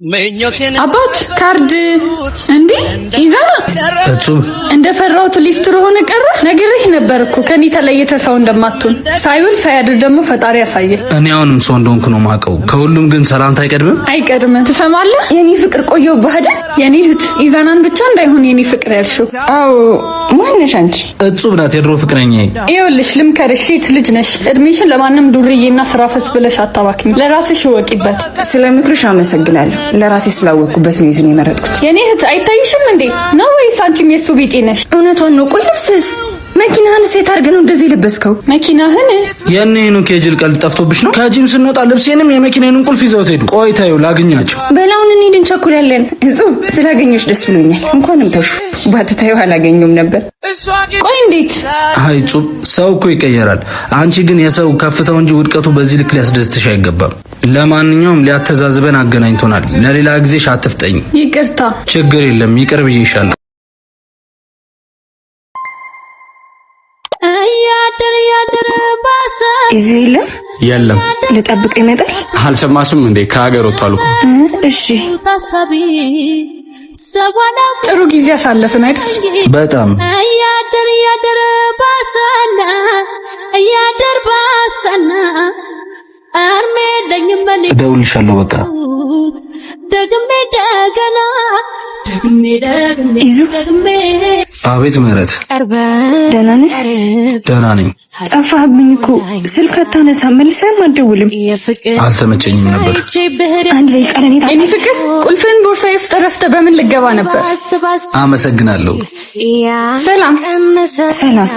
አባት ካርድ እንዴ ይዛና እጹብ እንደፈራሁት ሊፍትር ሆነ ቀረ። ነግሬህ ነበርኩ ከኔ ተለየተ ሰው እንደማትሆን። ሳይውል ሳያድር ደግሞ ፈጣሪ ያሳየ። እኔ አሁንም ሰው እንደሆንኩ ነው ማቀው። ከሁሉም ግን ሰላምታ አይቀድምም። ትሰማለህ? የኔ ፍቅር ቆየው ባህደ የኔ እህት ኢዛናን ብቻ እንዳይሆን የኔ ፍቅር ያልሽው። አዎ ማንነሽ አንቺ? እጹብ ናት የድሮ ፍቅረኛዬ። ይኸውልሽ ልምከርሽ፣ ሴት ልጅ ነሽ። እድሜሽን ለማንም ዱርዬና ስራፈስ ብለሽ አታባክኝ። ለራስሽ ወቂበት። ስለምክርሽ አመሰግናለሁ። ለራሴ ስላወቅኩበት ነው ይዙን የመረጥኩት። የኔ እህት አይታይሽም እንዴ ነው ወይስ አንቺም የሱ ቢጤ ነሽ? እውነቷን ነው። ቆይ ልብስስ መኪናህን ሴት አድርገህ ነው እንደዚህ ለበስከው? መኪናህን የኔኑ ከጅል ቀልድ ጠፍቶብሽ ነው? ከጂም ስንወጣ ልብሴንም የመኪናዬን ቁልፍ ይዘውት ሄዱ። ቆይ ታዩ ላግኛቸው። በላውን እንሂድ እንቸኩላለን። እጹብ ስላገኘሽ ደስ ብሎኛል። እንኳንም ተውሽ። ባትታዩ አላገኘውም ነበር። ቆይ እንዴት? አይ እጹብ ሰው እኮ ይቀየራል። አንቺ ግን የሰው ከፍታው እንጂ ውድቀቱ በዚህ ልክ ሊያስደስትሽ አይገባም። ለማንኛውም ሊያተዛዝበን አገናኝቶናል። ለሌላ ጊዜሽ አትፍጠኝ። ይቅርታ። ችግር የለም ይቅር ብዬሻለሁ። ይዙ የለም ልጠብቀው ይመጣል። አልሰማሽም እንዴ? ከሀገር ወጥቷል እኮ። እሺ ጥሩ ጊዜ አሳለፍን አይደል? በጣም እደውልልሻለሁ። በቃ ይዙ አቤት ምህረት፣ ደህና ነህ? ደህና ነኝ። ጠፋህብኝ እኮ ስልክ አታነሳም፣ መልሰህም አትደውልም። አልተመቸኝም ነበር። አንድ ላይ ቀረኔ እኔ ፍቅር ቁልፍን ቦርሳዬ ውስጥ ረስተህ በምን ልገባ ነበር? አመሰግናለሁ። ሰላም ሰላም።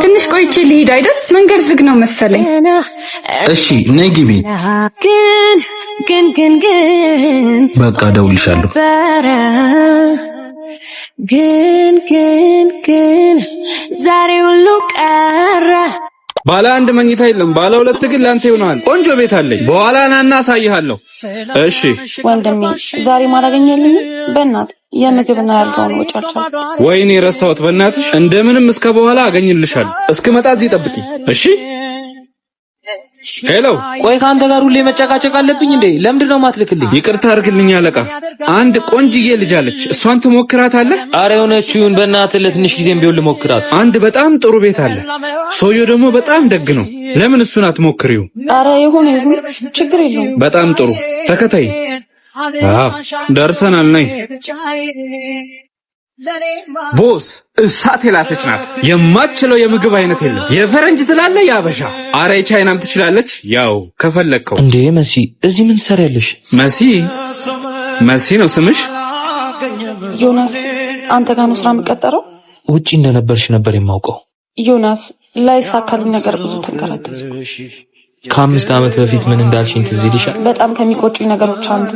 ትንሽ ቆይቼ ልሂድ አይደል? መንገድ ዝግ ነው መሰለኝ። እሺ ነይ ግቢ። ግን በቃ እደውልልሻለሁ። ግን ዛሬ ሁሉ ቀረ። ባለ አንድ መኝታ የለም፣ ባለ ሁለት ግን ላንተ ይሆናል። ቆንጆ ቤት አለኝ፣ በኋላ ናና አሳይሃለሁ። እሺ ወንድሜ፣ ዛሬ ማላገኘልኝ በእናትህ የምግብና ያልጋውን ወጫቻ። ወይኔ ረሳሁት፣ በእናትሽ እንደምንም እስከ በኋላ አገኝልሻለሁ። እስክመጣ እዚህ ጠብቂ እሺ? ሄሎ፣ ቆይ ካንተ ጋር ሁሌ መጨቃጨቅ አለብኝ እንዴ? ለምንድን ነው ማትልክልኝ? ይቅርታ አድርግልኝ አለቃ። አንድ ቆንጅዬ ልጅ አለች፣ እሷን ትሞክራታለህ? አረ የሆነችውን በእናትህ ለትንሽ ጊዜም ቢሆን ልሞክራት። አንድ በጣም ጥሩ ቤት አለ፣ ሰውየው ደግሞ በጣም ደግ ነው። ለምን እሱን አትሞክሪው? አረ ይሁን ችግር የለውም። በጣም ጥሩ ተከታይ። አዎ ደርሰናል። ነይ ቦስ፣ እሳት የላሰች ናት። የማትችለው የምግብ አይነት የለም። የፈረንጅ ትላለህ፣ የአበሻ። አረ የቻይናም ትችላለች። ያው ከፈለግከው። እንዴ መሲ፣ እዚህ ምን ትሰሪያለሽ? መሲ ነው ስምሽ? ዮናስ፣ አንተ ጋር ነው ስራ የምቀጠረው? ውጪ እንደነበርሽ ነበር የማውቀው። ዮናስ፣ ላይሳካልኝ ነገር ብዙ ተንከራተትኩ። ከ5 ዓመት በፊት ምን እንዳልሽኝ ትዝ ይልሻል? በጣም ከሚቆጩኝ ነገሮች አንዱ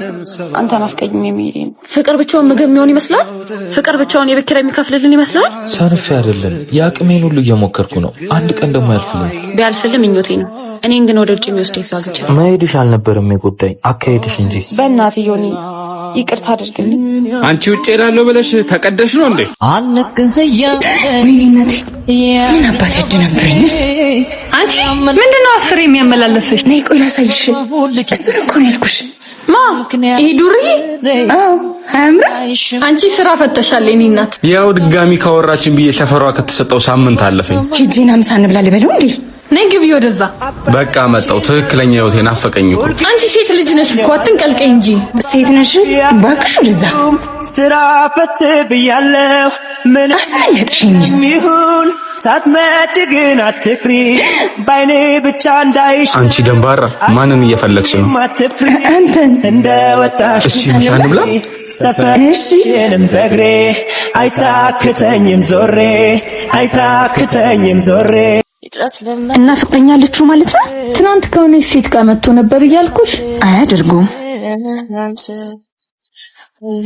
አንተን አስቀይሜ መሄዴ ነው። ፍቅር ብቻውን ምግብ የሚሆን ይመስላል? ፍቅር ብቻውን የቤት ኪራይ የሚከፍልልን ይመስላል? ሰንፌ አይደለም፣ የአቅሜን ሁሉ እየሞከርኩ ነው። አንድ ቀን ደግሞ ያልፍልኝ። ቢያልፍልም ምኞቴ ነው። እኔን ግን ወደ ውጭ የሚወስደኝ ሰው አግኝቼ መሄድሽ አልነበረም የጎዳኝ፣ አካሄድሽ እንጂ። በእናትህ ዮኒ ይቅርታ አድርግልኝ። አንቺ ውጭ እላለሁ ብለሽ ተቀደሽ ነው እንዴ? ወይኔ ምን አባት ያደነብረኝ። አንቺ ምንድነው አስር የሚያመላለስሽ? ነይ ቆይ ላሳይሽ። እሱ እኮ ነው ያልኩሽ። ማ ይሄ ዱርዬ? አዎ አምራ። አንቺ ስራ ፈተሻል የኔ እናት። ያው ድጋሚ ካወራችን ብዬ ሰፈሯ ከተሰጠው ሳምንት አለፈኝ። ሂጂና ምሳ እንብላ ልበለው እንዴ? ነይ ግቢ ወደዛ። በቃ መጣው። ትክክለኛ ህይወቴ ናፈቀኝ እኮ። አንቺ ሴት ልጅ ነሽ እኮ አትንቀልቀይ እንጂ። ሴት ነሽ እባክሽ ወደዛ። ስራ ፈት ብያለሁ ምን አሳለጥሽኝ። ይሁን ሳትመጪ ግን አትፍሪ፣ ባይኔ ብቻ እንዳይሽ። አንቺ ደንባራ ማንን እየፈለግሽ ነው? አትፍሪ አንተን እንደወጣሽ። እሺ ምሳ እንብላ። ሰፈርሽንም በእግሬ አይታክተኝም ዞሬ እና ፍቅረኛለች ማለት ነው። ትናንት ከሆነች ሴት ጋር መጥቶ ነበር እያልኩሽ። አያደርጉም።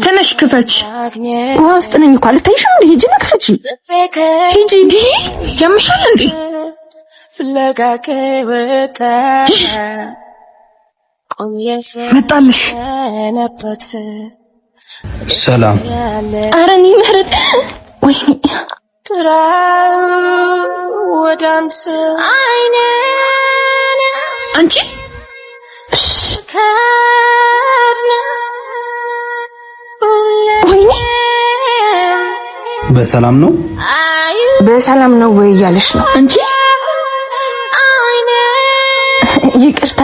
ትንሽ ክፈች። ውሃ ውስጥ ነኝ እኮ አልታይሽም እንዴ? ሂጂና ክፈች። ሂጂ። ያምሻል እንዴ? መጣልሽ። ሰላም። ኧረ እኔ ምህረት ወይኔ አንቺ በሰላም ነው? በሰላም ነው ወይ እያለሽ ነው እንጂ ይቅርታ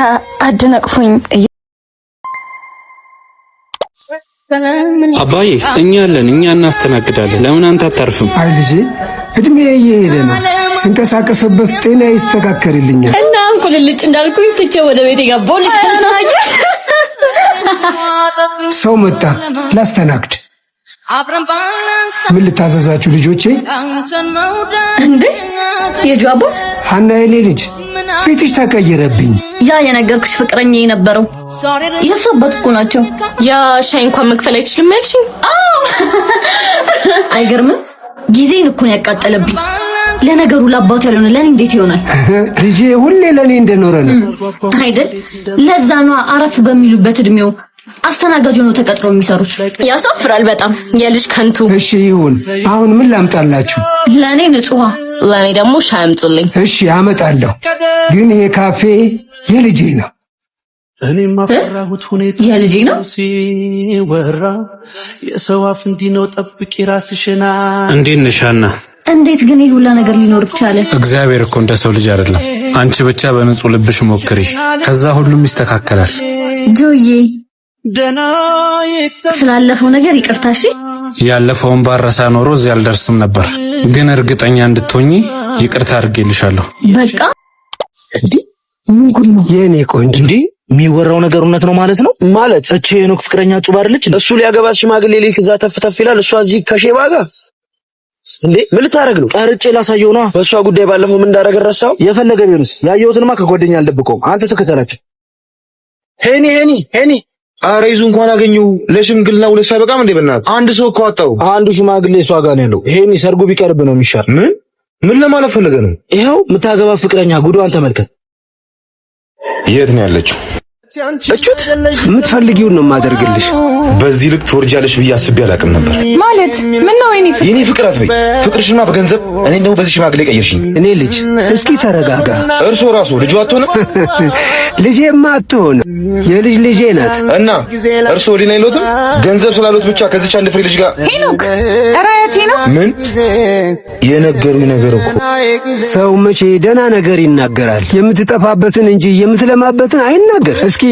አደነቅፎኝ። አባዬ እኛ አለን፣ እኛ እናስተናግዳለን። ለምን አንተ አታርፍም? አይ ልጄ እድሜ እየሄደ ነው። ስንቀሳቀስበት ጤና ይስተካከልልኛል እና እንቁልልጭ እንዳልኩኝ ፍቼ ወደ ቤት የገባው ልጅ ነው። ሰው መጣ ላስተናግድ። ምን ልታዘዛችሁ ልጆቼ? እንዴ የጁ አባት ሀና የኔ ልጅ ፊትሽ ተቀየረብኝ። ያ የነገርኩሽ ፍቅረኛ የነበረው የሱ አባት እኮ ናቸው። ያ ሻይ እንኳን መክፈል አይችልም ያልሽኝ? አይገርምም? ጊዜን እኮ ነው ያቃጠለብኝ። ለነገሩ ለአባቱ ያልሆነ ለኔ እንዴት ይሆናል? ልጄ ሁሌ ለኔ እንደኖረ ነው አይደል? ለዛ ነው አረፍ በሚሉበት እድሜው አስተናጋጅ ሆኖ ተቀጥሮ የሚሰሩት። ያሳፍራል በጣም የልጅ ከንቱ። እሺ ይሁን። አሁን ምን ላምጣላችሁ? ለኔ ንጹህ፣ ለኔ ደግሞ ሻይ አምጡልኝ። እሺ አመጣለሁ። ግን ይሄ ካፌ የልጄ ነው። እኔም አፈራሁት ሁኔታ የልጄ ነው ሲወራ የሰው አፍ እንዲህ ነው። ጠብቂ ራስሽና። እንዴት ነሽ ሀና? እንዴት ግን ይህ ሁላ ነገር ሊኖር ቻለ? እግዚአብሔር እኮ እንደ ሰው ልጅ አይደለም። አንቺ ብቻ በንጹህ ልብሽ ሞክሪ፣ ከዛ ሁሉም ይስተካከላል። ጆዬ ስላለፈው ነገር ይቅርታ እሺ። ያለፈውን ባረሳ ኖሮ እዚህ አልደርስም ነበር። ግን እርግጠኛ እንድትሆኚ ይቅርታ አድርጌልሻለሁ። በቃ እንዴ ምን ጉድ ነው የኔ ቆንጆ? እንዴ የሚወራው ነገር እውነት ነው ማለት ነው? ማለት እቺ የኖክ ፍቅረኛ ጩባ አይደለች? እሱ ሊያገባት ሽማግሌ ልክ እዛ ተፍተፍ ይላል፣ እሷ እዚህ ከሼባ ጋር። እንዴ ምን ልታረግ ነው? ቀርጬ ላሳየው ነው። በእሷ ጉዳይ ባለፈው ምን እንዳረገ ረሳው? የፈለገ ቢሆንስ ያየሁትንማ ከጓደኛ አልደብቀውም። አንተ ተከተላችሁ። ሄኒ አረ ይዙ እንኳን አገኘው። ለሽምግልና ሁለት ሳይበቃም እንዴ? በእናትህ አንድ ሰው እኮ አጣው። አንዱ ሽማግሌ እሷ ጋር ነው ያለው። ሄኒ ሰርጉ ቢቀርብ ነው የሚሻል። ምን ለማለት ፈልገ ነው? ይኸው የምታገባ ፍቅረኛ ጉዷን ተመልከት። የት ነው ያለችው? እቹት የምትፈልጊውን ነው የማደርግልሽ። በዚህ ልክ ትወርጃለሽ ብዬ አስቤ አላውቅም ነበር። ማለት ምን ነው የኔ ፍቅር አትበይ። ፍቅርሽማ በገንዘብ እኔ ደግሞ በዚህ ሽማግሌ ቀየርሽኝ። እኔ ልጅ እስኪ ተረጋጋ። እርሶ ራሱ ልጅ አትሆንም? ልጄማ አትሆንም፣ የልጅ ልጄ ናት። እና እርሶ ሊና ይሎትም ገንዘብ ስላሉት ብቻ ከዚች አንድ ፍሬ ልጅ ጋር ሄኖክ ራያቴ ነው። ምን የነገሩኝ ነገር እኮ ሰው መቼ ደህና ነገር ይናገራል? የምትጠፋበትን እንጂ የምትለማበትን አይናገር። እስኪ